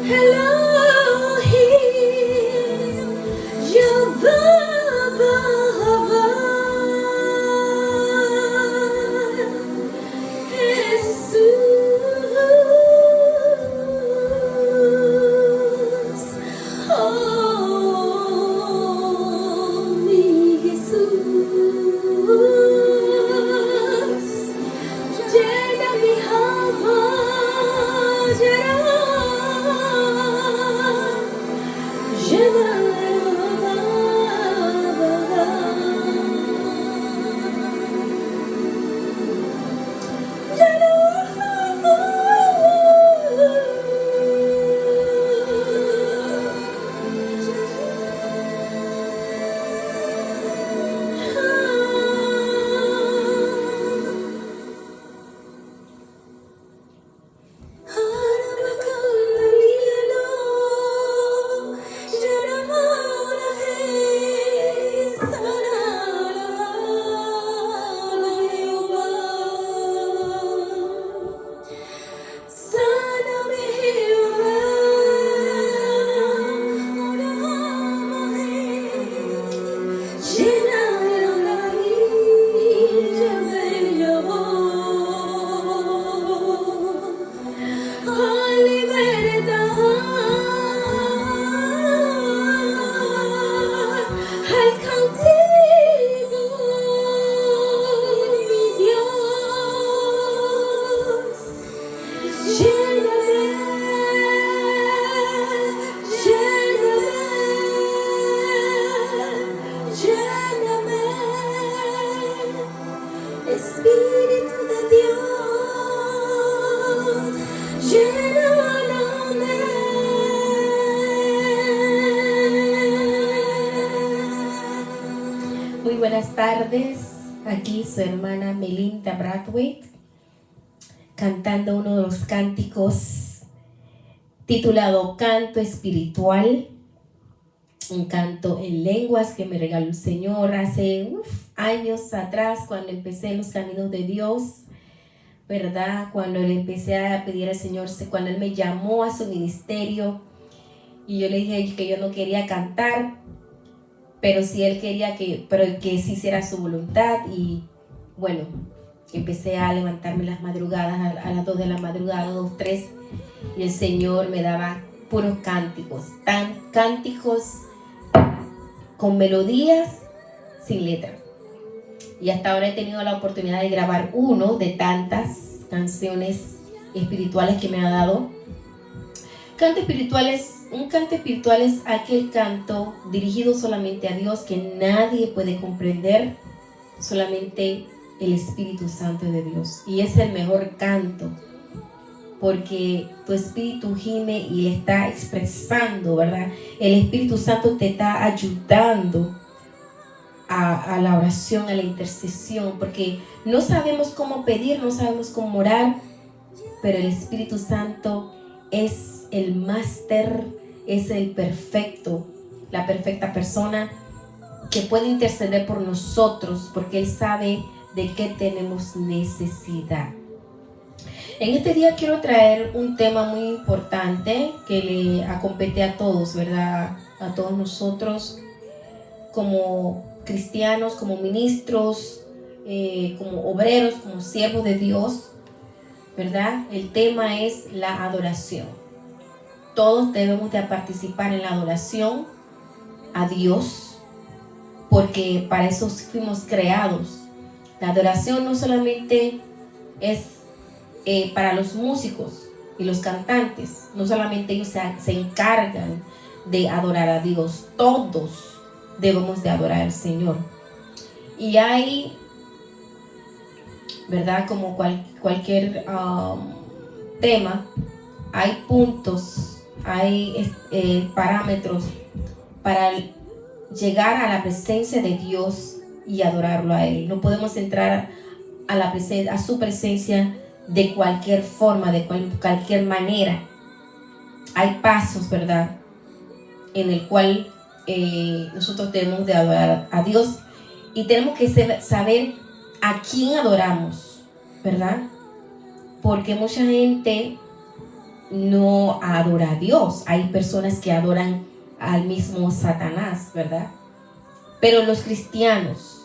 Elohim, Jehovah, Jesus, oh mi Jesús, llena mi alma, llena Espíritu de Dios, lléname. Muy buenas tardes, aquí su hermana Melinda Brathwaite, cantando uno de los cánticos titulado Canto Espiritual, un canto en lenguas que me regaló el Señor hace años atrás, cuando empecé en los caminos de Dios, ¿verdad? Cuando le empecé a pedir al Señor, cuando Él me llamó a su ministerio, y yo le dije que yo no quería cantar, pero si Él quería que sí hiciera su voluntad. Y bueno, empecé a levantarme las madrugadas, a las 2 de la madrugada, 2, 3, y el Señor me daba puros cánticos, cánticos con melodías sin letra. Y hasta ahora he tenido la oportunidad de grabar uno de tantas canciones espirituales que me ha dado. Un canto espiritual es aquel canto dirigido solamente a Dios, que nadie puede comprender, solamente el Espíritu Santo de Dios. Y es el mejor canto, porque tu espíritu gime y le está expresando, ¿verdad? El Espíritu Santo te está ayudando a la oración, a la intercesión, porque no sabemos cómo pedir, no sabemos cómo orar, pero el Espíritu Santo es el máster, es el perfecto, la perfecta persona que puede interceder por nosotros, porque Él sabe de qué tenemos necesidad. En este día quiero traer un tema muy importante que le acompete a todos, ¿verdad? A todos nosotros como cristianos, como ministros, como obreros, como siervos de Dios, ¿verdad? El tema es la adoración. Todos debemos de participar en la adoración a Dios, porque para eso fuimos creados. La adoración no solamente es para los músicos y los cantantes, no solamente ellos se encargan de adorar a Dios, todos debemos de adorar al Señor. Y hay, ¿verdad? Como cualquier tema, hay puntos, hay parámetros para llegar a la presencia de Dios y adorarlo a Él. No podemos entrar a su presencia de cualquier forma, de cualquier manera. Hay pasos, ¿verdad?, en el cual nosotros debemos de adorar a Dios, y tenemos que saber a quién adoramos, ¿verdad? Porque mucha gente no adora a Dios. Hay personas que adoran al mismo Satanás, ¿verdad? Pero los cristianos,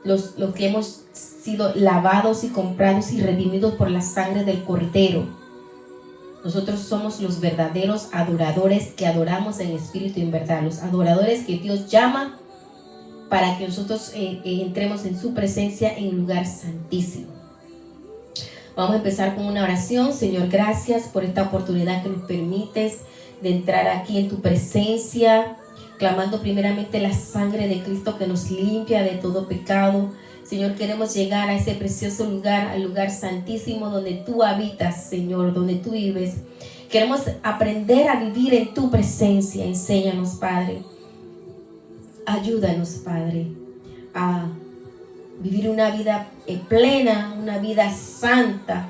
los que hemos sido lavados y comprados y redimidos por la sangre del Cordero, nosotros somos los verdaderos adoradores que adoramos en espíritu y en verdad, los adoradores que Dios llama para que nosotros entremos en su presencia en un lugar santísimo. Vamos a empezar con una oración. Señor, gracias por esta oportunidad que nos permites de entrar aquí en tu presencia, clamando primeramente la sangre de Cristo que nos limpia de todo pecado. Señor, queremos llegar a ese precioso lugar, al lugar santísimo donde tú habitas, Señor, donde tú vives. Queremos aprender a vivir en tu presencia. Enséñanos, Padre. Ayúdanos, Padre, a vivir una vida plena, una vida santa,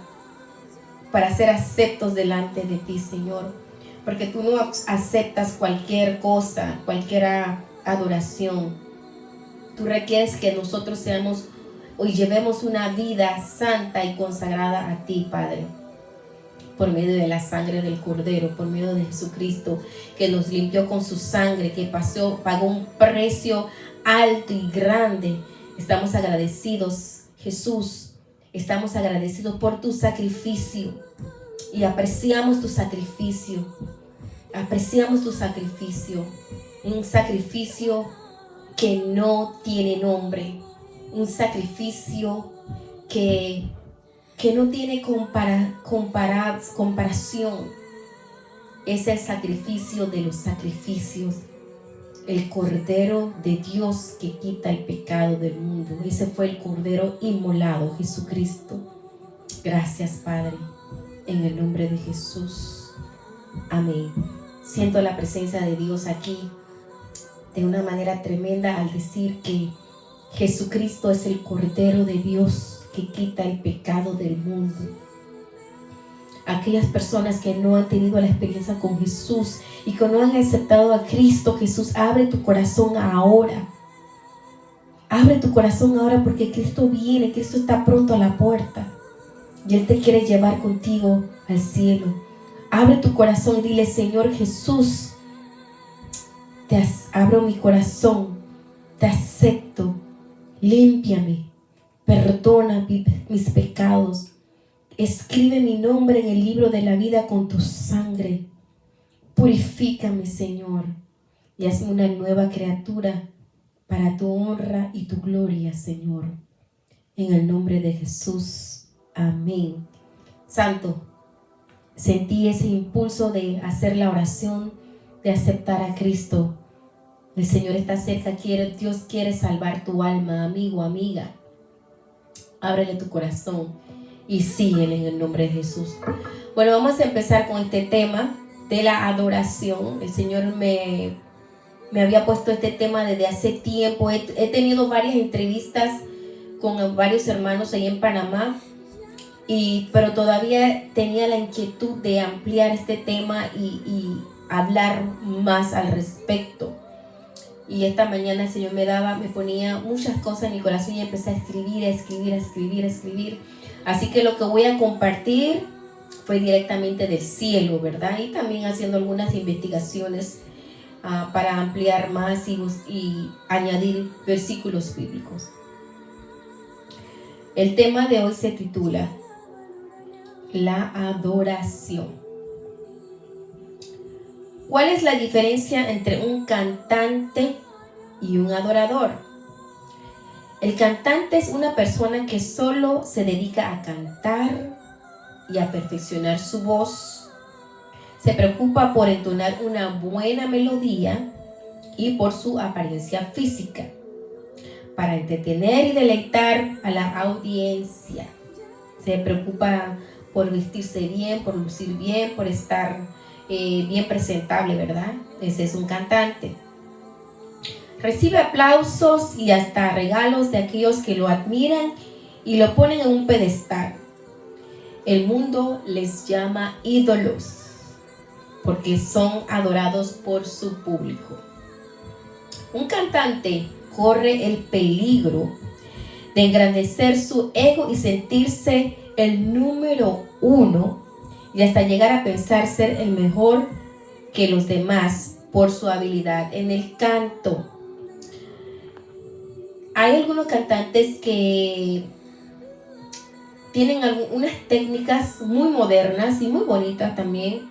para ser aceptos delante de ti, Señor. Porque tú no aceptas cualquier cosa, cualquier adoración. Tú requieres que nosotros seamos y llevemos una vida santa y consagrada a ti, Padre, por medio de la sangre del Cordero, por medio de Jesucristo, que nos limpió con su sangre, que pagó un precio alto y grande. Estamos agradecidos, Jesús, estamos agradecidos por tu sacrificio y apreciamos tu sacrificio. Apreciamos tu sacrificio, un sacrificio que no tiene nombre, un sacrificio que no tiene comparación. Es el sacrificio de los sacrificios, el Cordero de Dios que quita el pecado del mundo. Ese fue el Cordero inmolado, Jesucristo. Gracias, Padre, en el nombre de Jesús. Amén. Siento la presencia de Dios aquí de una manera tremenda al decir que Jesucristo es el Cordero de Dios que quita el pecado del mundo. Aquellas personas que no han tenido la experiencia con Jesús y que no han aceptado a Cristo Jesús, abre tu corazón ahora. Abre tu corazón ahora, porque Cristo viene, Cristo está pronto a la puerta y Él te quiere llevar contigo al cielo. Abre tu corazón y dile: Señor Jesús, abro mi corazón, te acepto, límpiame, perdona mis pecados, escribe mi nombre en el libro de la vida con tu sangre, purifícame, Señor, y hazme una nueva criatura para tu honra y tu gloria, Señor, en el nombre de Jesús. Amén. Santo, sentí ese impulso de hacer la oración, de aceptar a Cristo. El Señor está cerca, Dios quiere salvar tu alma, amigo, amiga. Ábrele tu corazón y síguele en el nombre de Jesús. Bueno, vamos a empezar con este tema de la adoración. El Señor me había puesto este tema desde hace tiempo. He tenido varias entrevistas con varios hermanos ahí en Panamá, pero todavía tenía la inquietud de ampliar este tema y hablar más al respecto. Y esta mañana el Señor me ponía muchas cosas en mi corazón y empecé a escribir. Así que lo que voy a compartir fue directamente del cielo, ¿verdad? Y también haciendo algunas investigaciones para ampliar más y añadir versículos bíblicos. El tema de hoy se titula la adoración. ¿Cuál es la diferencia entre un cantante y un adorador? El cantante es una persona que solo se dedica a cantar y a perfeccionar su voz. Se preocupa por entonar una buena melodía y por su apariencia física, para entretener y deleitar a la audiencia. Se preocupa por vestirse bien, por lucir bien, por estar bien presentable, ¿verdad? Ese es un cantante. Recibe aplausos y hasta regalos de aquellos que lo admiran y lo ponen en un pedestal. El mundo les llama ídolos porque son adorados por su público. Un cantante corre el peligro de engrandecer su ego y sentirse el número uno y hasta llegar a pensar ser el mejor que los demás por su habilidad en el canto. Hay algunos cantantes que tienen unas técnicas muy modernas y muy bonitas también.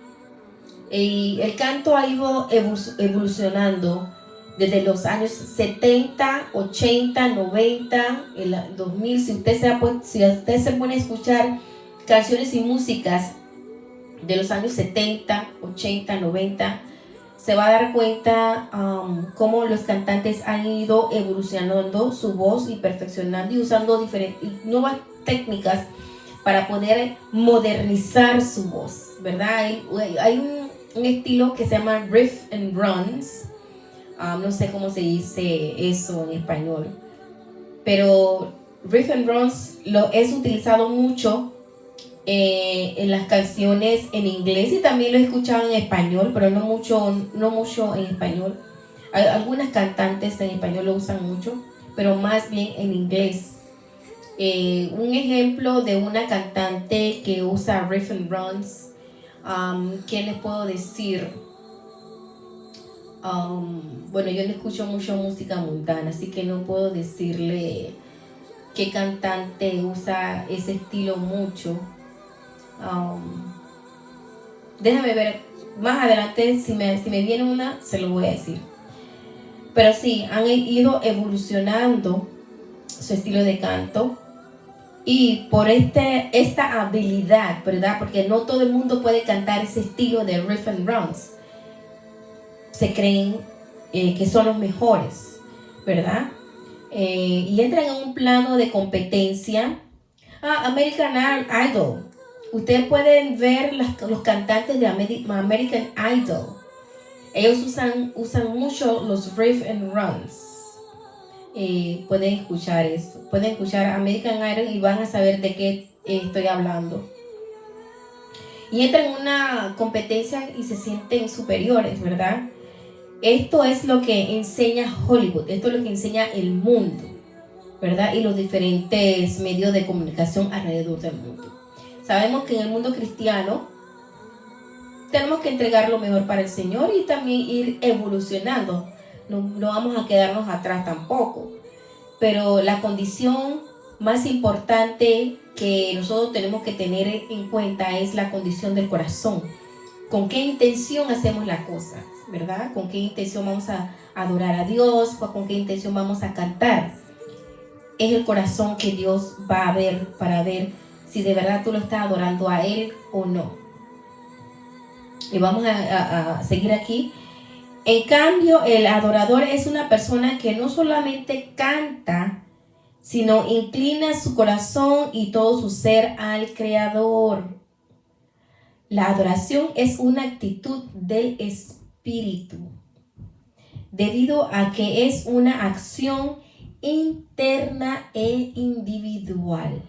Y el canto ha ido evolucionando desde los años 70, 80, 90, el 2000. Si usted se pone a escuchar canciones y músicas de los años 70, 80, 90, se va a dar cuenta cómo los cantantes han ido evolucionando su voz y perfeccionando y usando diferentes nuevas técnicas para poder modernizar su voz, ¿verdad? Hay un estilo que se llama riff and runs. No sé cómo se dice eso en español, pero riff and runs es utilizado mucho en las canciones en inglés, y también lo he escuchado en español, pero no mucho en español. Algunas cantantes en español lo usan mucho, pero más bien en inglés. Un ejemplo de una cantante que usa riff and runs, ¿qué les puedo decir? Bueno, yo no escucho mucho música mundana, así que no puedo decirle qué cantante usa ese estilo mucho. Déjame ver más adelante, si me viene una, se lo voy a decir. Pero sí, han ido evolucionando su estilo de canto, y por esta habilidad, ¿verdad? Porque no todo el mundo puede cantar ese estilo de riff and runs. Se creen que son los mejores, ¿verdad? Y entran en un plano de competencia. American Idol. Ustedes pueden ver los cantantes de American Idol. Ellos usan mucho los riff and runs. Pueden escuchar eso. Pueden escuchar American Idol y van a saber de qué estoy hablando. Y entran en una competencia y se sienten superiores, ¿verdad? Esto es lo que enseña Hollywood. Esto es lo que enseña el mundo, ¿verdad? Y los diferentes medios de comunicación alrededor del mundo. Sabemos que en el mundo cristiano tenemos que entregar lo mejor para el Señor y también ir evolucionando. No vamos a quedarnos atrás tampoco. Pero la condición más importante que nosotros tenemos que tener en cuenta es la condición del corazón. ¿Con qué intención hacemos la cosa? ¿Verdad? ¿Con qué intención vamos a adorar a Dios? ¿Con qué intención vamos a cantar? Es el corazón que Dios va a ver para ver si de verdad tú lo estás adorando a Él o no. Y vamos a seguir aquí. En cambio, el adorador es una persona que no solamente canta, sino inclina su corazón y todo su ser al Creador. La adoración es una actitud del espíritu, debido a que es una acción interna e individual.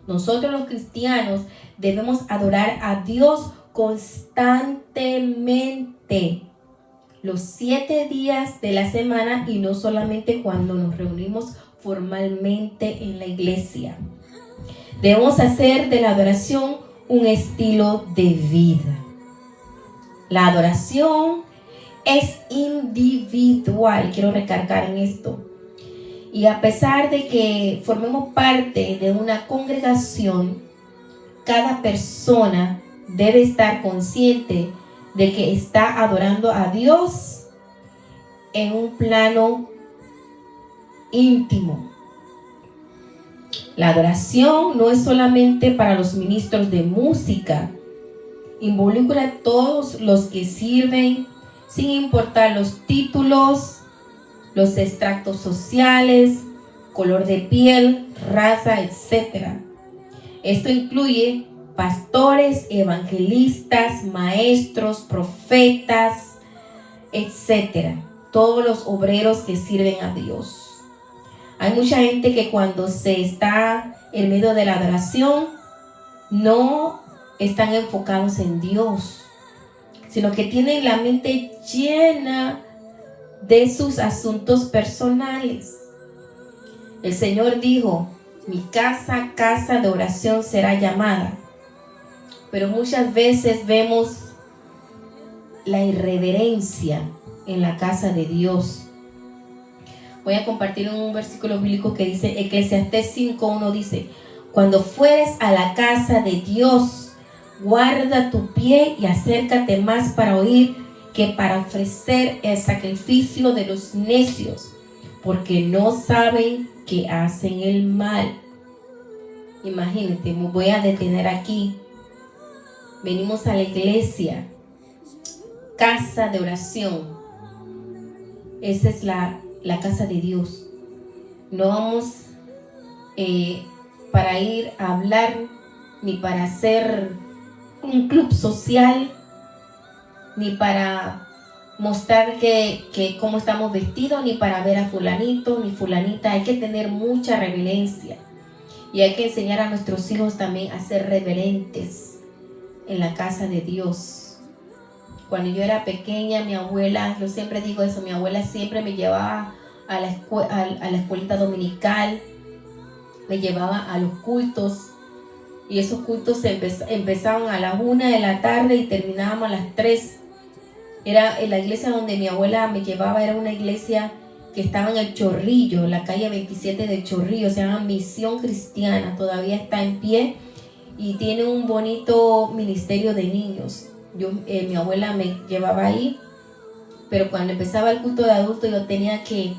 Nosotros los cristianos debemos adorar a Dios constantemente, los 7 días de la semana, y no solamente cuando nos reunimos formalmente en la iglesia. Debemos hacer de la adoración un estilo de vida. La adoración es individual, quiero recargar en esto. Y a pesar de que formemos parte de una congregación, cada persona debe estar consciente de que está adorando a Dios en un plano íntimo. La adoración no es solamente para los ministros de música, involucra a todos los que sirven, sin importar los títulos, los extractos sociales, color de piel, raza, etc. Esto incluye pastores, evangelistas, maestros, profetas, etc. Todos los obreros que sirven a Dios. Hay mucha gente que cuando se está en medio de la adoración no están enfocados en Dios, sino que tienen la mente llena de sus asuntos personales. El Señor dijo: mi casa, casa de oración será llamada. pero muchas veces vemos la irreverencia en la casa de Dios. Voy a compartir un versículo bíblico que dice, Eclesiastés 5:1 dice: cuando fueres a la casa de Dios, guarda tu pie y acércate más para oír que para ofrecer el sacrificio de los necios, porque no saben que hacen el mal. Imagínate, me voy a detener aquí. Venimos a la iglesia, casa de oración. Esa es la casa de Dios. No vamos para ir a hablar, ni para hacer un club social, ni para mostrar que cómo estamos vestidos, ni para ver a fulanito ni fulanita. Hay que tener mucha reverencia y hay que enseñar a nuestros hijos también a ser reverentes en la casa de Dios. Cuando yo era pequeña, mi abuela, yo siempre digo eso, mi abuela siempre me llevaba a la escuelita dominical, me llevaba a los cultos, y esos cultos empezaban a las 1 de la tarde y terminábamos a las 3. Era en la iglesia donde mi abuela me llevaba, era una iglesia que estaba en el Chorrillo, la calle 27 del Chorrillo, se llama Misión Cristiana, todavía está en pie y tiene un bonito ministerio de niños. Mi abuela me llevaba ahí, pero cuando empezaba el culto de adultos yo tenía que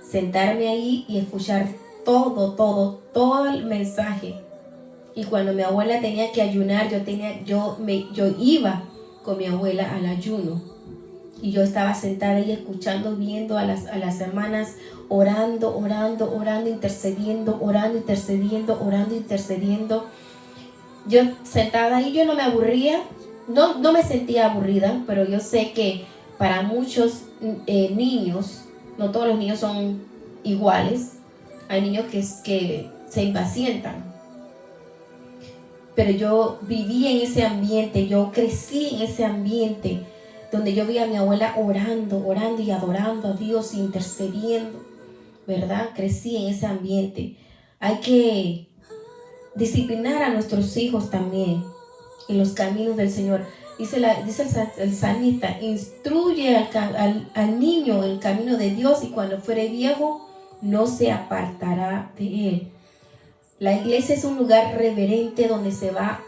sentarme ahí y escuchar todo el mensaje. Y cuando mi abuela tenía que ayunar, yo iba con mi abuela al ayuno. Y yo estaba sentada ahí escuchando, viendo a las hermanas orando, intercediendo. Yo sentada ahí, yo no me aburría, no me sentía aburrida, pero yo sé que para muchos niños, no todos los niños son iguales. Hay niños que se impacientan. Pero yo viví en ese ambiente, yo crecí en ese ambiente donde yo vi a mi abuela orando y adorando a Dios, intercediendo, ¿verdad? Crecí en ese ambiente. Hay que disciplinar a nuestros hijos también en los caminos del Señor. Dice el salmista, instruye al niño en el camino de Dios y cuando fuere viejo no se apartará de él. La iglesia es un lugar reverente donde se va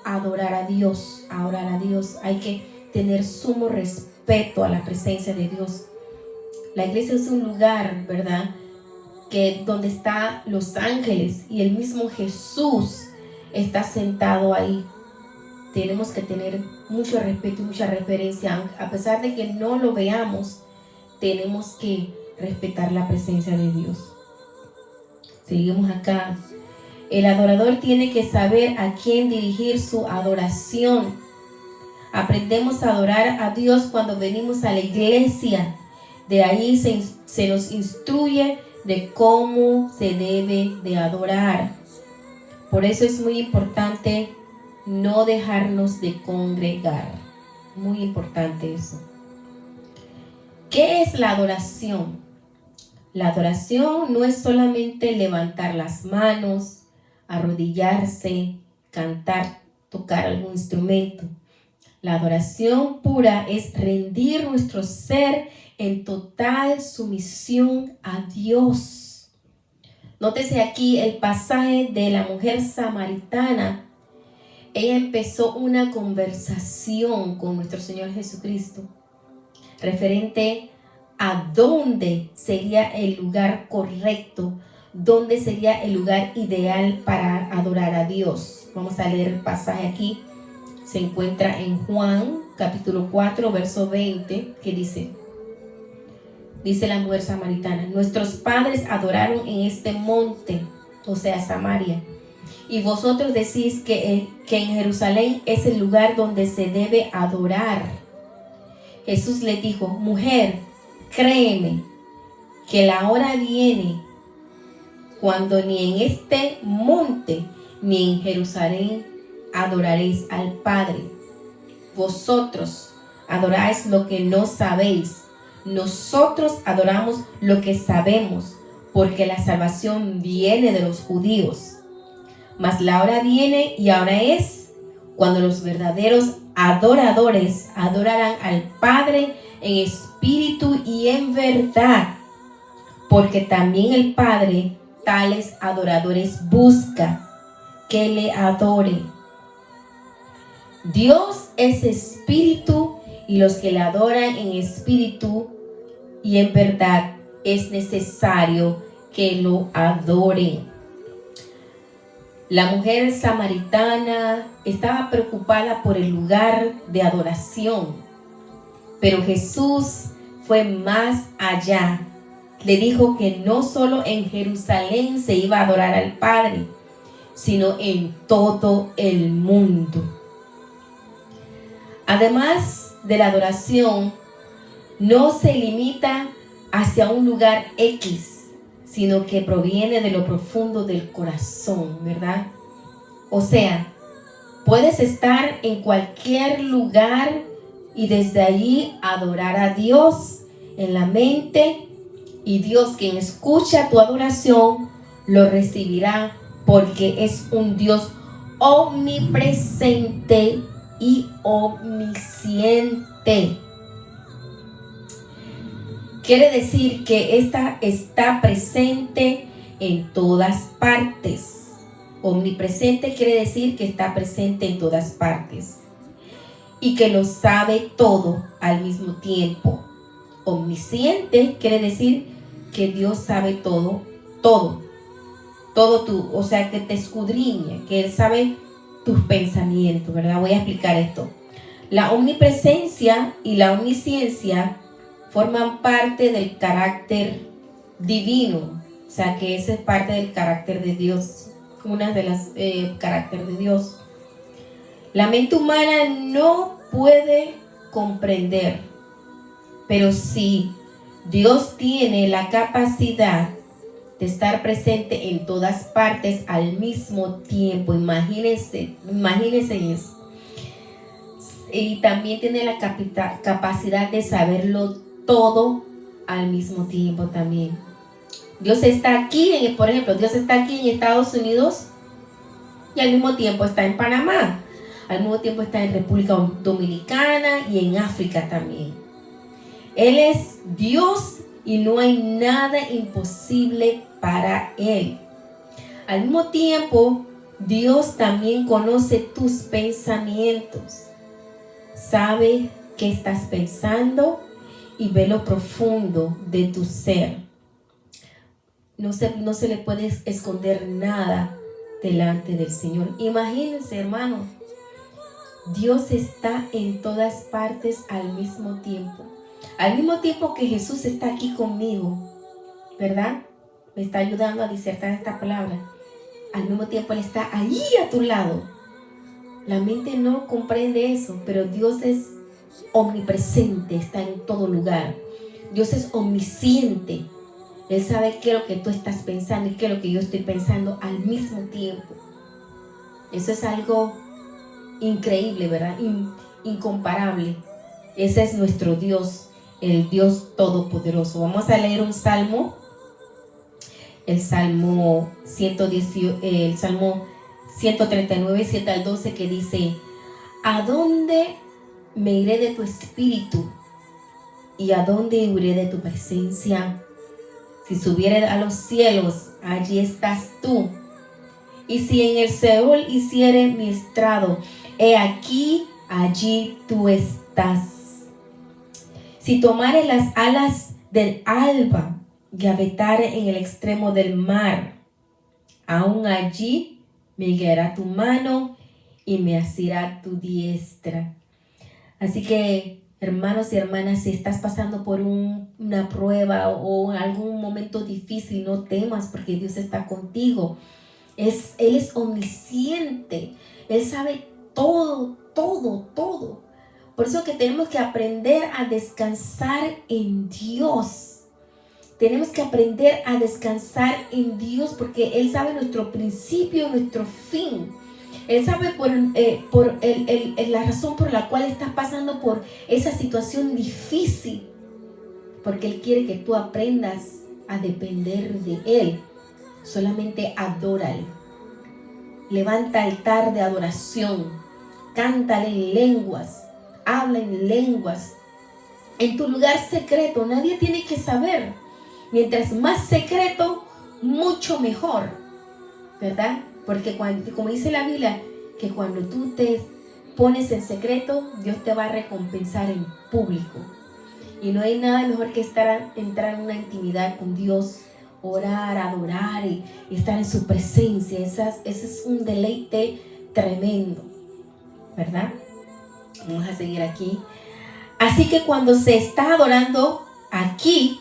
a adorar a Dios, a orar a Dios. Hay que tener sumo respeto a la presencia de Dios. La iglesia es un lugar, ¿verdad?, donde están los ángeles y el mismo Jesús está sentado ahí. Tenemos que tener mucho respeto y mucha reverencia. A pesar de que no lo veamos, tenemos que respetar la presencia de Dios. Seguimos acá. El adorador tiene que saber a quién dirigir su adoración. Aprendemos a adorar a Dios cuando venimos a la iglesia. De ahí se nos instruye de cómo se debe de adorar. Por eso es muy importante no dejarnos de congregar. Muy importante eso. ¿Qué es la adoración? La adoración no es solamente levantar las manos, arrodillarse, cantar, tocar algún instrumento. La adoración pura es rendir nuestro ser en total sumisión a Dios. Nótese aquí el pasaje de la mujer samaritana. Ella empezó una conversación con nuestro Señor Jesucristo referente a dónde sería el lugar correcto, dónde sería el lugar ideal para adorar a Dios. Vamos a leer el pasaje aquí. Se encuentra en Juan capítulo 4 verso 20, que dice la mujer samaritana: nuestros padres adoraron en este monte, o sea, Samaria, y vosotros decís que en Jerusalén es el lugar donde se debe adorar. Jesús le dijo: mujer, créeme que la hora viene cuando ni en este monte ni en Jerusalén adoraréis al Padre. Vosotros adoráis lo que no sabéis. Nosotros adoramos lo que sabemos, porque la salvación viene de los judíos. Mas la hora viene y ahora es cuando los verdaderos adoradores adorarán al Padre en espíritu y en verdad, porque también el Padre tales adoradores busca que le adoren. Dios es espíritu y los que le adoran en espíritu y en verdad es necesario que lo adoren. La mujer samaritana estaba preocupada por el lugar de adoración, pero Jesús fue más allá. Le dijo que no solo en Jerusalén se iba a adorar al Padre, sino en todo el mundo. Además de la adoración, no se limita hacia un lugar X, sino que proviene de lo profundo del corazón, ¿verdad? O sea, puedes estar en cualquier lugar y desde allí adorar a Dios en la mente, y Dios, quien escucha tu adoración, lo recibirá porque es un Dios omnipresente y omnisciente. Quiere decir que esta está presente en todas partes. Omnipresente quiere decir que está presente en todas partes y que lo sabe todo al mismo tiempo. Omnisciente quiere decir que Dios sabe todo o sea, que te escudriña, que Él sabe tus pensamientos, ¿verdad? Voy a explicar esto. La omnipresencia y la omnisciencia forman parte del carácter divino, o sea, que esa es parte del carácter de Dios, una de las carácter de Dios. La mente humana no puede comprender, pero sí, Dios tiene la capacidad de estar presente en todas partes al mismo tiempo. Imagínense eso. Y también tiene la capacidad de saberlo todo al mismo tiempo también. Dios está aquí, por ejemplo, Dios está aquí en Estados Unidos y al mismo tiempo está en Panamá. Al mismo tiempo está en República Dominicana y en África también. Él es Dios y no hay nada imposible para Él. Al mismo tiempo, Dios también conoce tus pensamientos. Sabe qué estás pensando y ve lo profundo de tu ser. No se le puede esconder nada delante del Señor. Imagínense, hermanos, Dios está en todas partes al mismo tiempo. Al mismo tiempo que Jesús está aquí conmigo, ¿verdad? Me está ayudando a disertar esta palabra. Al mismo tiempo Él está ahí a tu lado. La mente no comprende eso, pero Dios es omnipresente, está en todo lugar. Dios es omnisciente. Él sabe qué es lo que tú estás pensando y qué es lo que yo estoy pensando al mismo tiempo. Eso es algo increíble, ¿verdad? Incomparable. Ese es nuestro Dios, el Dios Todopoderoso. Vamos a leer un salmo. El Salmo 139, 7 al 12, que dice: ¿A dónde me iré de tu espíritu? ¿Y a dónde huiré de tu presencia? Si subiere a los cielos, allí estás tú. Y si en el Seol hiciere mi estrado, he aquí, allí tú estás. Si tomare las alas del alba y habitare en el extremo del mar, aún allí me guiará tu mano y me asirá tu diestra. Así que, hermanos y hermanas, si estás pasando por una prueba o algún momento difícil, no temas, porque Dios está contigo. Él es omnisciente. Él sabe todo. Por eso que tenemos que aprender a descansar en Dios. Tenemos que aprender a descansar en Dios, porque Él sabe nuestro principio, nuestro fin. Él sabe la razón por la cual estás pasando por esa situación difícil, porque Él quiere que tú aprendas a depender de Él. Solamente adórale. Levanta altar de adoración. cántale en lenguas, habla en lenguas. En tu lugar secreto, nadie tiene que saber. Mientras más secreto, mucho mejor, ¿verdad? Porque como dice la Biblia, que cuando tú te pones en secreto, Dios te va a recompensar en público. Y no hay nada mejor que entrar en una intimidad con Dios, orar, adorar y estar en su presencia. Ese es un deleite tremendo, ¿verdad? Vamos a seguir aquí. Así que cuando se está adorando aquí,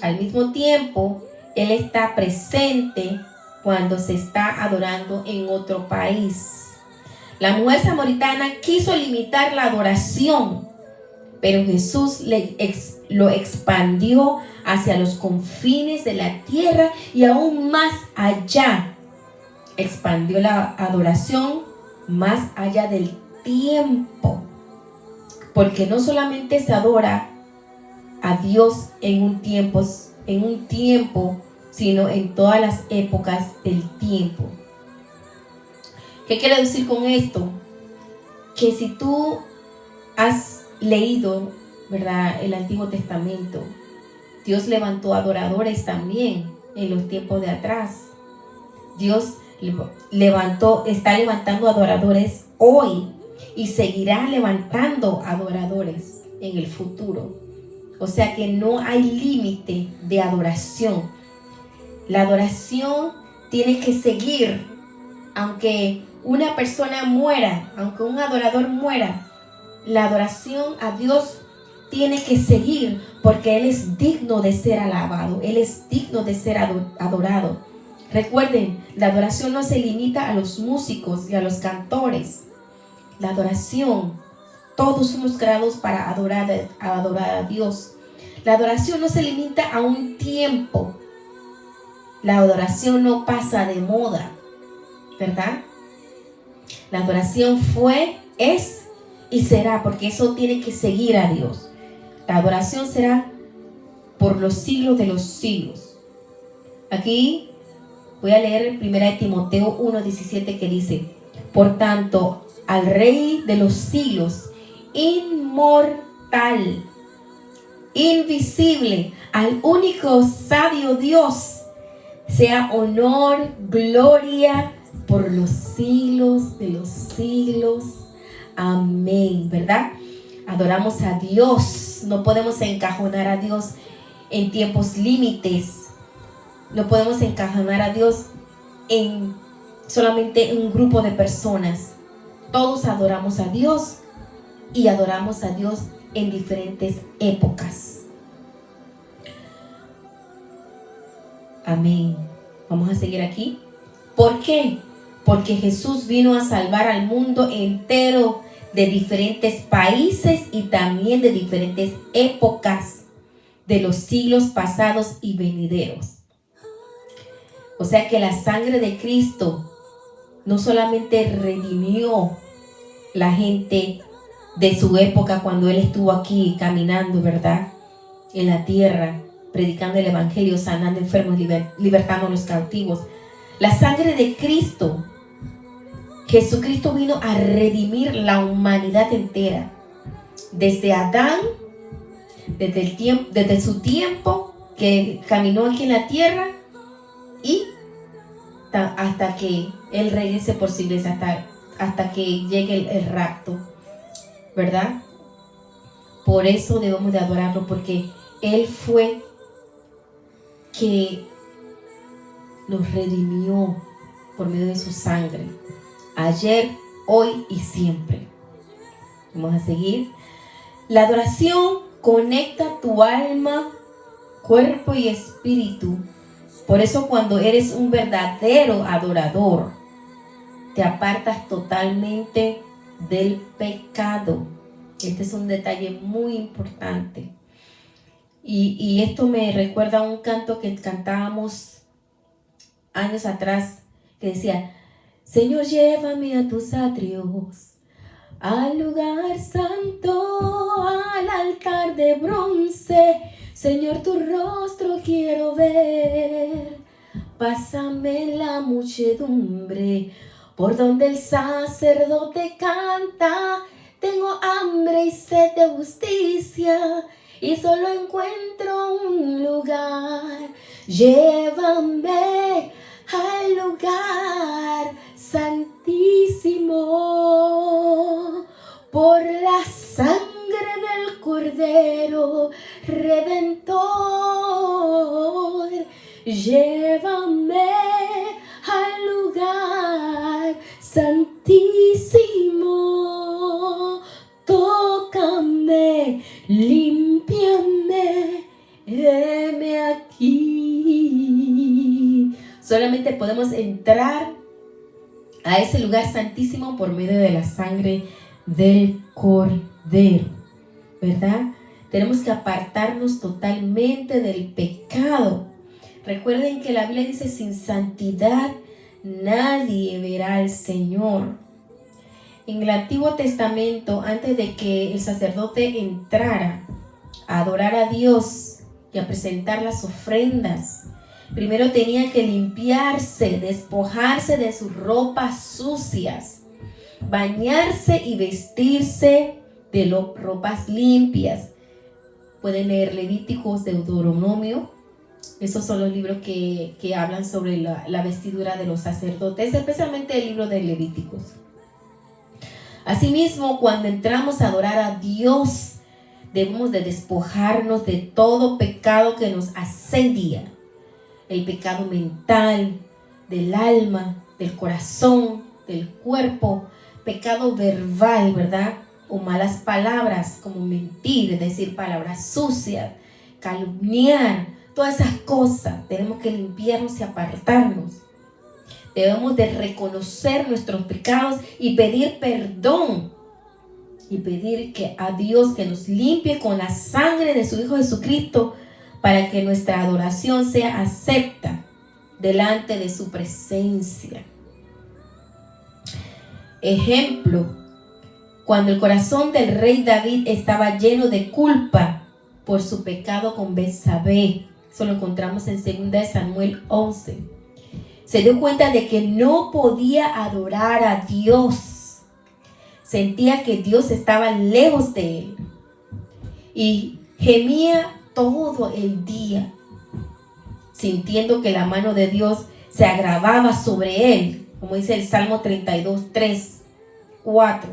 al mismo tiempo, Él está presente cuando se está adorando en otro país. La mujer samaritana quiso limitar la adoración, pero Jesús lo expandió hacia los confines de la tierra y aún más allá. Expandió la adoración más allá del tiempo, porque no solamente se adora a Dios en un tiempo, sino en todas las épocas del tiempo. ¿Qué quiero decir con esto? Que si tú has leído, ¿verdad?, el Antiguo Testamento, Dios levantó adoradores también en los tiempos de atrás. Dios está levantando adoradores hoy y seguirá levantando adoradores en el futuro. O sea que no hay límite de adoración. La adoración tiene que seguir, aunque una persona muera, aunque un adorador muera, la adoración a Dios tiene que seguir, porque Él es digno de ser alabado, Él es digno de ser adorado. Recuerden, la adoración no se limita a los músicos y a los cantores. La adoración, todos somos creados para adorar a Dios. La adoración no se limita a un tiempo. La adoración no pasa de moda, ¿verdad? La adoración fue, es y será, porque eso tiene que seguir a Dios. La adoración será por los siglos de los siglos. Aquí voy a leer 1 Timoteo 1:17 que dice: por tanto, al Rey de los siglos, inmortal, invisible, al único sabio Dios, sea honor, gloria por los siglos de los siglos. Amén, ¿verdad? Adoramos a Dios. No podemos encajonar a Dios en tiempos límites. No podemos encajonar a Dios en solamente un grupo de personas. Todos adoramos a Dios y adoramos a Dios en diferentes épocas. Amén. Vamos a seguir aquí. ¿Por qué? Porque Jesús vino a salvar al mundo entero de diferentes países y también de diferentes épocas de los siglos pasados y venideros. O sea que la sangre de Cristo no solamente redimió la gente de su época cuando Él estuvo aquí caminando, ¿verdad?, en la tierra, predicando el evangelio, sanando enfermos, libertando a los cautivos. La sangre de Cristo, Jesucristo vino a redimir la humanidad entera. Desde Adán, desde su tiempo que caminó aquí en la tierra y hasta que Él regrese por su iglesia, hasta que llegue el rapto, ¿verdad? Por eso debemos de adorarlo, porque Él fue que nos redimió por medio de su sangre, ayer, hoy y siempre. Vamos a seguir. La adoración conecta tu alma, cuerpo y espíritu. Por eso cuando eres un verdadero adorador, te apartas totalmente del pecado. Este es un detalle muy importante. Y esto me recuerda a un canto que cantábamos años atrás, que decía: Señor, llévame a tus atrios, al lugar santo, al altar de bronce. Señor, tu rostro quiero ver. Pásame la muchedumbre, Por donde el sacerdote canta, tengo hambre y sed de justicia, y solo encuentro un lugar. Llévame al lugar santísimo, por la sangre del Cordero Redentor. Llévame al lugar santísimo, tócame, límpiame, heme aquí. Solamente podemos entrar a ese lugar santísimo por medio de la sangre del Cordero, ¿verdad? Tenemos que apartarnos totalmente del pecado. Recuerden que la Biblia dice: sin santidad nadie verá al Señor. En el Antiguo Testamento, antes de que el sacerdote entrara a adorar a Dios y a presentar las ofrendas, primero tenía que limpiarse, despojarse de sus ropas sucias, bañarse y vestirse de ropas limpias. Pueden leer Levíticos, Deuteronomio. Esos son los libros que hablan sobre la vestidura de los sacerdotes, especialmente el libro de Levíticos. Asimismo, cuando entramos a adorar a Dios, debemos de despojarnos de todo pecado que nos asedia. El pecado mental, del alma, del corazón, del cuerpo, pecado verbal, ¿verdad? O malas palabras, como mentir, decir palabras sucias, calumniar, todas esas cosas. Tenemos que limpiarnos y apartarnos. Debemos de reconocer nuestros pecados y pedir perdón. Y pedir a Dios que nos limpie con la sangre de su Hijo Jesucristo, para que nuestra adoración sea acepta delante de su presencia. Ejemplo, cuando el corazón del rey David estaba lleno de culpa por su pecado con Betsabé, eso lo encontramos en 2 Samuel 11. Se dio cuenta de que no podía adorar a Dios. Sentía que Dios estaba lejos de él. Y gemía todo el día, sintiendo que la mano de Dios se agravaba sobre él, como dice el Salmo 32, 3, 4.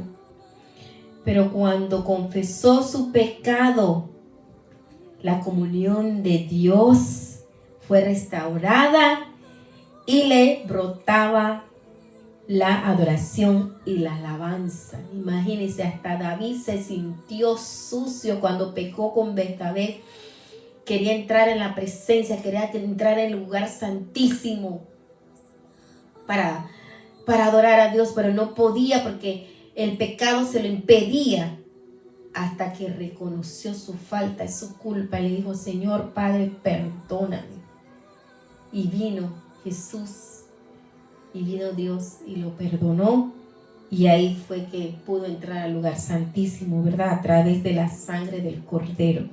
Pero cuando confesó su pecado, la comunión de Dios fue restaurada y le brotaba la adoración y la alabanza. Imagínense, hasta David se sintió sucio cuando pecó con Betsabé. Quería entrar en la presencia, quería entrar en el lugar santísimo para adorar a Dios, pero no podía porque el pecado se lo impedía. Hasta que reconoció su falta y su culpa, le dijo: Señor Padre, perdóname. Y vino Jesús, y vino Dios y lo perdonó. Y ahí fue que pudo entrar al lugar santísimo, ¿verdad? A través de la sangre del Cordero.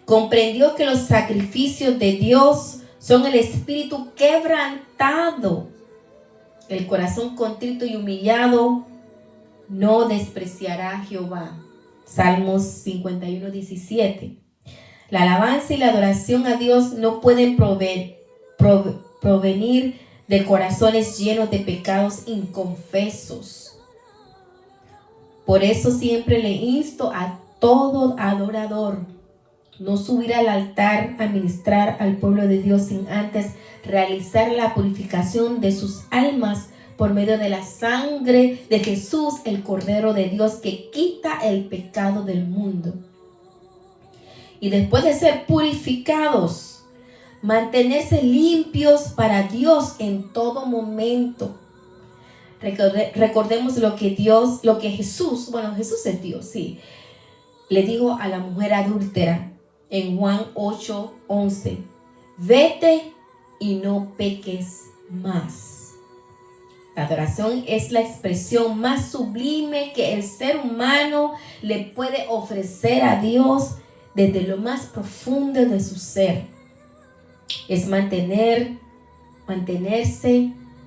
Comprendió que los sacrificios de Dios son el espíritu quebrantado. El corazón contrito y humillado no despreciará a Jehová. Salmos 51, 17. La alabanza y la adoración a Dios no pueden provenir de corazones llenos de pecados inconfesos. Por eso siempre le insto a todo adorador: no subir al altar a ministrar al pueblo de Dios sin antes realizar la purificación de sus almas por medio de la sangre de Jesús, el Cordero de Dios, que quita el pecado del mundo. Y después de ser purificados, mantenerse limpios para Dios en todo momento. Recordemos lo que Jesús, Jesús es Dios, sí, le dijo a la mujer adúltera en Juan 8:11: vete y no peques más. La adoración es la expresión más sublime que el ser humano le puede ofrecer a Dios desde lo más profundo de su ser. Es mantenerse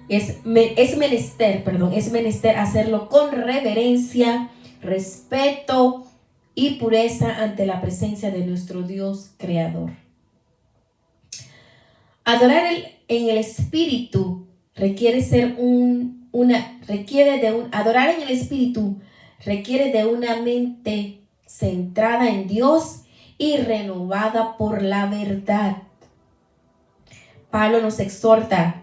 Es menester hacerlo con reverencia, respeto y pureza ante la presencia de nuestro Dios Creador. Adorar en el Espíritu adorar en el Espíritu requiere de una mente centrada en Dios y renovada por la verdad. Pablo nos exhorta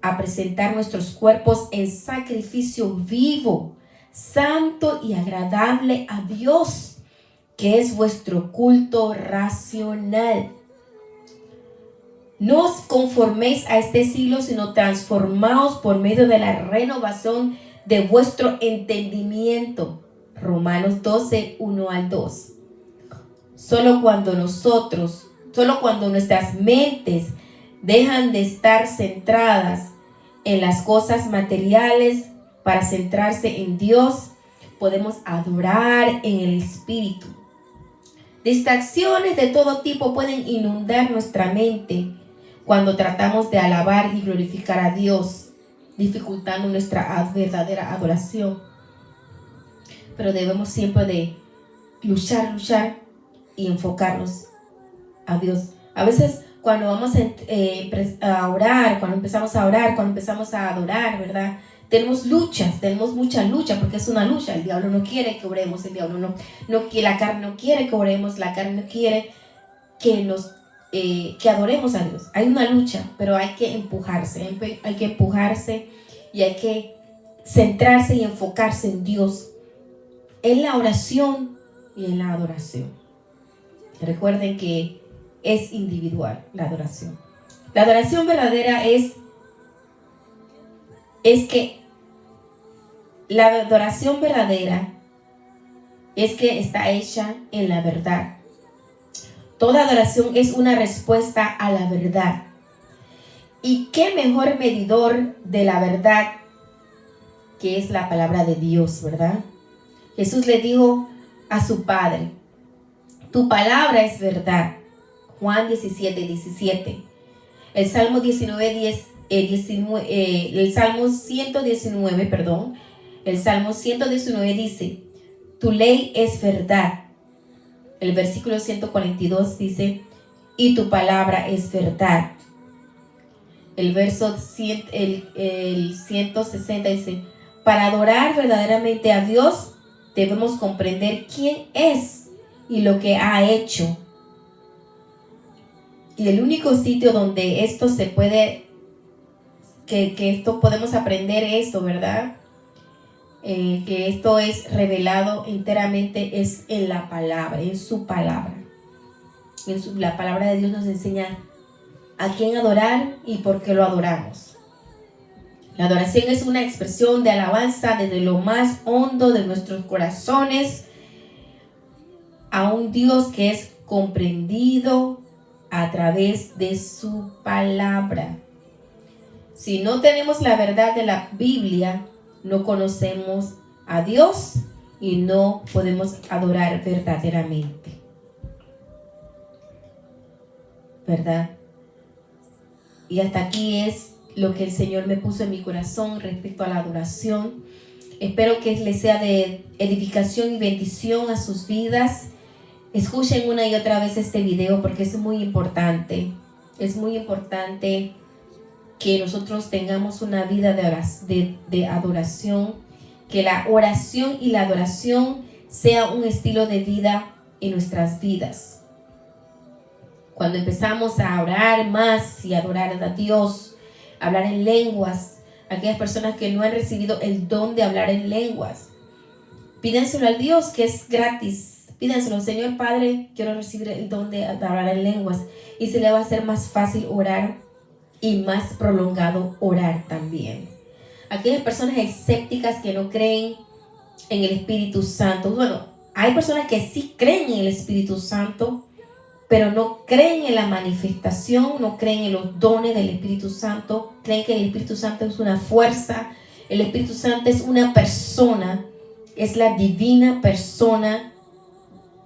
a presentar nuestros cuerpos en sacrificio vivo, santo y agradable a Dios, que es vuestro culto racional. No os conforméis a este siglo, sino transformaos por medio de la renovación de vuestro entendimiento. Romanos 12, 1 al 2. Solo cuando nuestras mentes dejan de estar centradas en las cosas materiales para centrarse en Dios, podemos adorar en el Espíritu. Distracciones de todo tipo pueden inundar nuestra mente cuando tratamos de alabar y glorificar a Dios, dificultando nuestra verdadera adoración. Pero debemos siempre de luchar y enfocarnos a Dios. A veces cuando vamos a orar, cuando empezamos a orar, cuando empezamos a adorar, ¿verdad? Tenemos mucha lucha, porque es una lucha. El diablo no quiere que oremos, el diablo no quiere, la carne no quiere que oremos, la carne no quiere que adoremos a Dios. Hay una lucha, pero hay que empujarse y hay que centrarse y enfocarse en Dios, en la oración y en la adoración. Recuerden que es individual la adoración. La adoración verdadera es que la adoración verdadera es que está hecha en la verdad. Toda adoración es una respuesta a la verdad. ¿Y qué mejor medidor de la verdad que es la palabra de Dios, verdad? Jesús le dijo a su Padre: tu palabra es verdad. Juan 17:17. El Salmo 119 dice: tu ley es verdad. El versículo 142 dice: y tu palabra es verdad. El verso 160 dice: para adorar verdaderamente a Dios debemos comprender quién es y lo que ha hecho. Y el único sitio donde esto se puede, que esto podemos aprender esto, ¿verdad? Que esto es revelado enteramente es en la palabra, en su palabra. La palabra de Dios nos enseña a quién adorar y por qué lo adoramos. La adoración es una expresión de alabanza desde lo más hondo de nuestros corazones a un Dios que es comprendido a través de su palabra. Si no tenemos la verdad de la Biblia, no conocemos a Dios y no podemos adorar verdaderamente. ¿Verdad? Y hasta aquí es lo que el Señor me puso en mi corazón respecto a la adoración. Espero que les sea de edificación y bendición a sus vidas. Escuchen una y otra vez este video porque es muy importante. Es muy importante que nosotros tengamos una vida de adoración, que la oración y la adoración sea un estilo de vida en nuestras vidas. Cuando empezamos a orar más y adorar a Dios, hablar en lenguas, aquellas personas que no han recibido el don de hablar en lenguas, pídanselo al Dios, que es gratis. Pídanselo: Señor Padre, quiero recibir el don de hablar en lenguas. Y se le va a hacer más fácil orar y más prolongado orar también. Aquellas personas escépticas que no creen en el Espíritu Santo. Bueno, hay personas que sí creen en el Espíritu Santo, pero no creen en la manifestación, no creen en los dones del Espíritu Santo. Creen que el Espíritu Santo es una fuerza. El Espíritu Santo es una persona, es la divina persona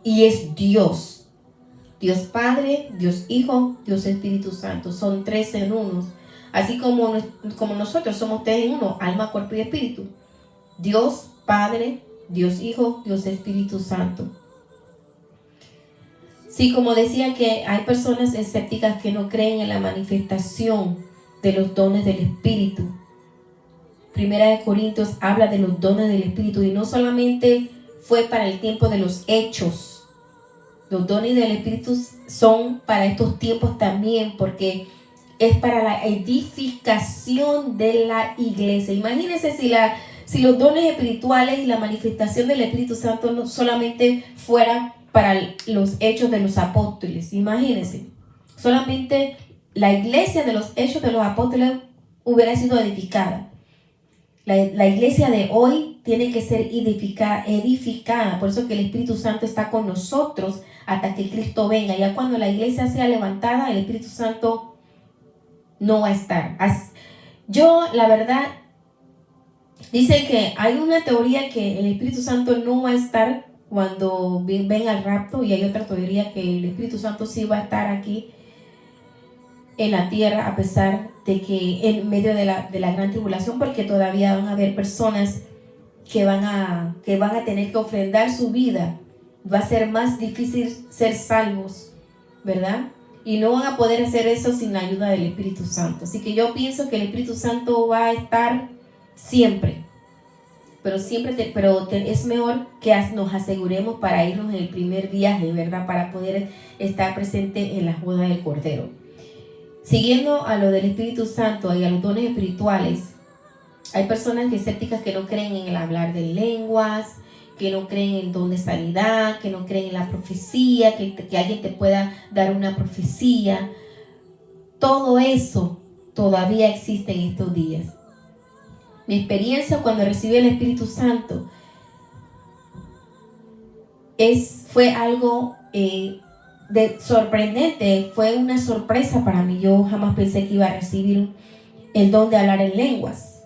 y es Dios. Dios Padre, Dios Hijo, Dios Espíritu Santo. Son tres en uno. Así como nosotros somos tres en uno, alma, cuerpo y espíritu. Dios Padre, Dios Hijo, Dios Espíritu Santo. Sí, como decía, que hay personas escépticas que no creen en la manifestación de los dones del Espíritu. Primera de Corintios habla de los dones del Espíritu, y no solamente fue para el tiempo de los hechos. Los dones del Espíritu son para estos tiempos también, porque es para la edificación de la iglesia. Imagínense si los dones espirituales y la manifestación del Espíritu Santo no solamente fueran para los hechos de los apóstoles. Imagínense, solamente la iglesia de los hechos de los apóstoles hubiera sido edificada. La iglesia de hoy tiene que ser edificada. Por eso que el Espíritu Santo está con nosotros hasta que Cristo venga. Ya cuando la iglesia sea levantada, el Espíritu Santo no va a estar. Yo, la verdad, dice que hay una teoría que el Espíritu Santo no va a estar cuando venga el rapto, y hay otra teoría que el Espíritu Santo sí va a estar aquí en la tierra, a pesar de que en medio de la gran tribulación, porque todavía van a haber personas que van a tener que ofrendar su vida. Va a ser más difícil ser salvos, ¿verdad? Y no van a poder hacer eso sin la ayuda del Espíritu Santo. Así que yo pienso que el Espíritu Santo va a estar siempre. Pero es mejor que nos aseguremos para irnos en el primer viaje, ¿verdad? Para poder estar presente en la boda del Cordero. Siguiendo a lo del Espíritu Santo y a los dones espirituales, hay personas escépticas que no creen en el hablar de lenguas, que no creen en el don de sanidad, que no creen en la profecía, que alguien te pueda dar una profecía. Todo eso todavía existe en estos días. Mi experiencia cuando recibí el Espíritu Santo fue algo sorprendente, fue una sorpresa para mí. Yo jamás pensé que iba a recibir el don de hablar en lenguas.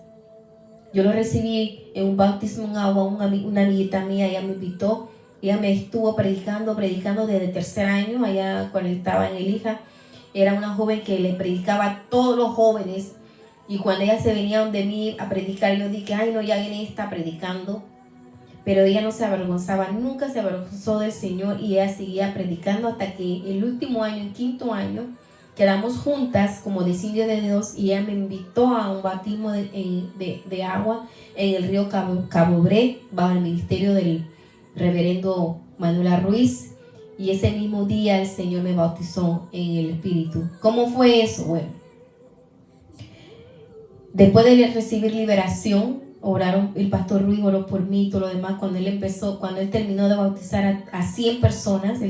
Yo lo recibí en un bautismo en agua. Una amiguita mía, ella me invitó, ella me estuvo predicando desde el tercer año, allá cuando estaba en Elija. Era una joven que le predicaba a todos los jóvenes, y cuando ella se venía donde mí a predicar, yo dije, ay no, ya viene esta predicando. Pero ella no se avergonzaba, nunca se avergonzó del Señor, y ella seguía predicando hasta que el último año, el quinto año, quedamos juntas como discípulos de Dios, y ella me invitó a un bautismo de agua en el río Cabobré, bajo el ministerio del reverendo Manuela Ruiz, y ese mismo día el Señor me bautizó en el Espíritu. ¿Cómo fue eso? Bueno, después de recibir liberación, el pastor Ruiz oró por mí y todo lo demás. Cuando él terminó de bautizar a 100 personas,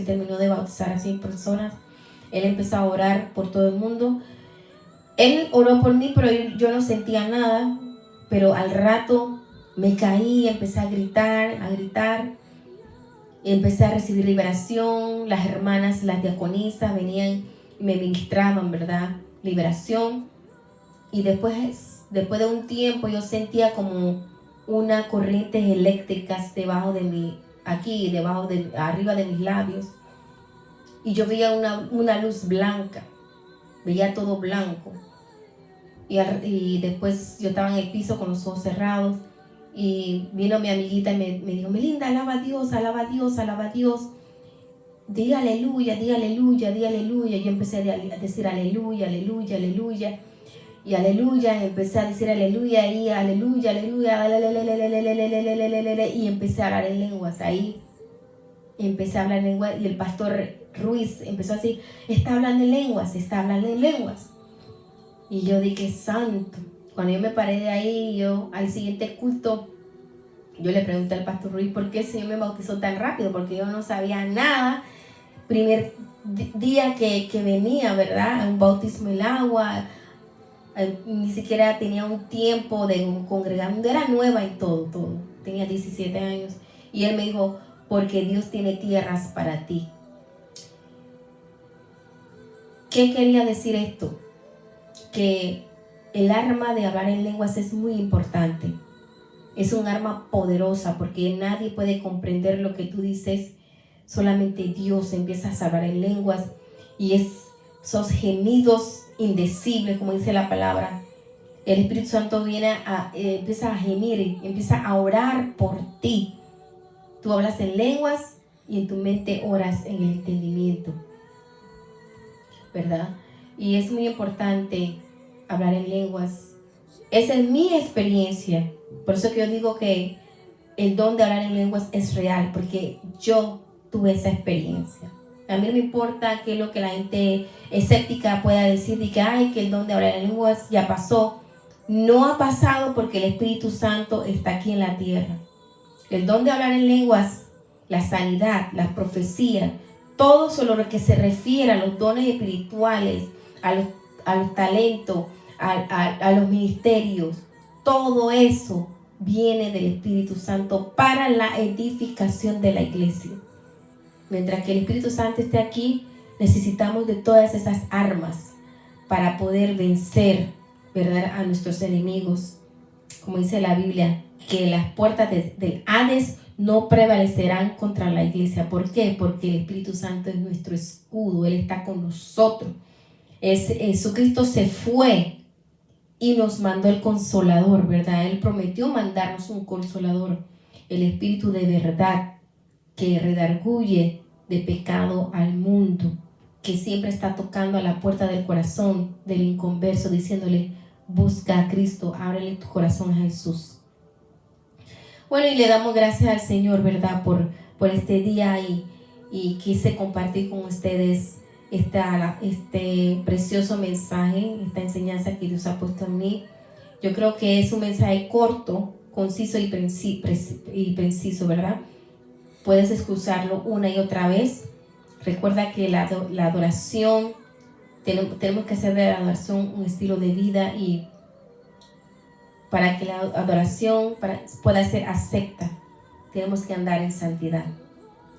él empezó a orar por todo el mundo. Él oró por mí, pero yo no sentía nada, pero al rato me caí, empecé a gritar, y empecé a recibir liberación. Las hermanas, las diaconisas venían y me ministraban, ¿verdad? Liberación. Y después de un tiempo yo sentía como unas corrientes eléctricas arriba de mis labios, y yo veía una luz blanca, veía todo blanco, y después yo estaba en el piso con los ojos cerrados, y vino mi amiguita y me dijo, Melinda, alaba a Dios, alaba a Dios, alaba a Dios, di aleluya, di aleluya, di aleluya. Yo empecé a decir aleluya, aleluya, aleluya, y aleluya, empecé a decir aleluya, y aleluya, aleluya, y empecé a hablar en lenguas. Ahí empecé a hablar en lenguas, y el pastor Ruiz empezó así, está hablando en lenguas. Y yo dije, santo. Cuando yo me paré de ahí, yo al siguiente culto, yo le pregunté al pastor Ruiz por qué el Señor me bautizó tan rápido, porque yo no sabía nada. Primer día que venía, ¿verdad? A un bautismo en agua, ni siquiera tenía un tiempo de congregar, era nueva en todo, tenía 17 años, y él me dijo, porque Dios tiene tierras para ti. ¿Qué quería decir esto? Que el arma de hablar en lenguas es muy importante, es un arma poderosa, porque nadie puede comprender lo que tú dices, solamente Dios. Empiezas a hablar en lenguas, y esos gemidos indecibles, como dice la palabra. El Espíritu Santo viene empieza a gemir, empieza a orar por ti. Tú hablas en lenguas y en tu mente oras en el entendimiento, ¿verdad? Y es muy importante hablar en lenguas. Esa es mi experiencia. Por eso que yo digo que el don de hablar en lenguas es real, porque yo tuve esa experiencia. A mí no me importa qué es lo que la gente escéptica pueda decir, de que, ay, que el don de hablar en lenguas ya pasó. No ha pasado porque el Espíritu Santo está aquí en la tierra. El don de hablar en lenguas, la sanidad, las profecías, todo eso lo que se refiere a los dones espirituales, a los talentos, a los ministerios, todo eso viene del Espíritu Santo para la edificación de la iglesia. Mientras que el Espíritu Santo esté aquí, necesitamos de todas esas armas para poder vencer, ¿verdad?, a nuestros enemigos. Como dice la Biblia, que las puertas del Hades no prevalecerán contra la iglesia. ¿Por qué? Porque el Espíritu Santo es nuestro escudo, Él está con nosotros. Jesucristo se fue y nos mandó el Consolador, ¿verdad? Él prometió mandarnos un Consolador, el Espíritu de verdad, que redarguye de pecado al mundo, que siempre está tocando a la puerta del corazón del inconverso, diciéndole, busca a Cristo, ábrele tu corazón a Jesús. Bueno, y le damos gracias al Señor, ¿verdad?, por este día y quise compartir con ustedes este precioso mensaje, esta enseñanza que Dios ha puesto en mí. Yo creo que es un mensaje corto, conciso y preciso, ¿verdad? Puedes escucharlo una y otra vez. Recuerda que la adoración, tenemos que hacer de la adoración un estilo de vida, y para que la adoración pueda ser acepta, tenemos que andar en santidad.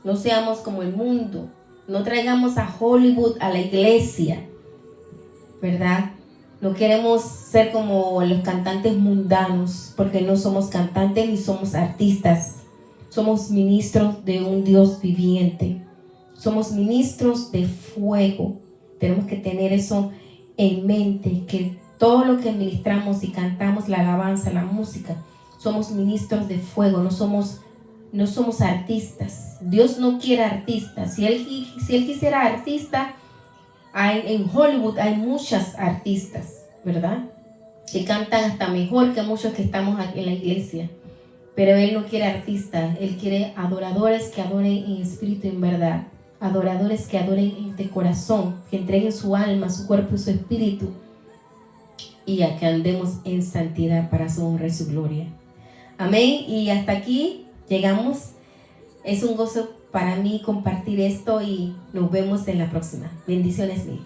No seamos como el mundo, no traigamos a Hollywood a la iglesia, ¿verdad? No queremos ser como los cantantes mundanos, porque no somos cantantes ni somos artistas. Somos ministros de un Dios viviente. Somos ministros de fuego. Tenemos que tener eso en mente, que todo lo que ministramos y cantamos, la alabanza, la música, somos ministros de fuego, no somos artistas. Dios no quiere artistas. Si Él quisiera artista, en Hollywood hay muchas artistas, ¿verdad?, que cantan hasta mejor que muchos que estamos aquí en la iglesia. Pero Él no quiere artistas, Él quiere adoradores que adoren en espíritu y en verdad. Adoradores que adoren de corazón, que entreguen su alma, su cuerpo y su espíritu, y a que andemos en santidad para su honra y su gloria. Amén. Y hasta aquí llegamos. Es un gozo para mí compartir esto y nos vemos en la próxima. Bendiciones mil.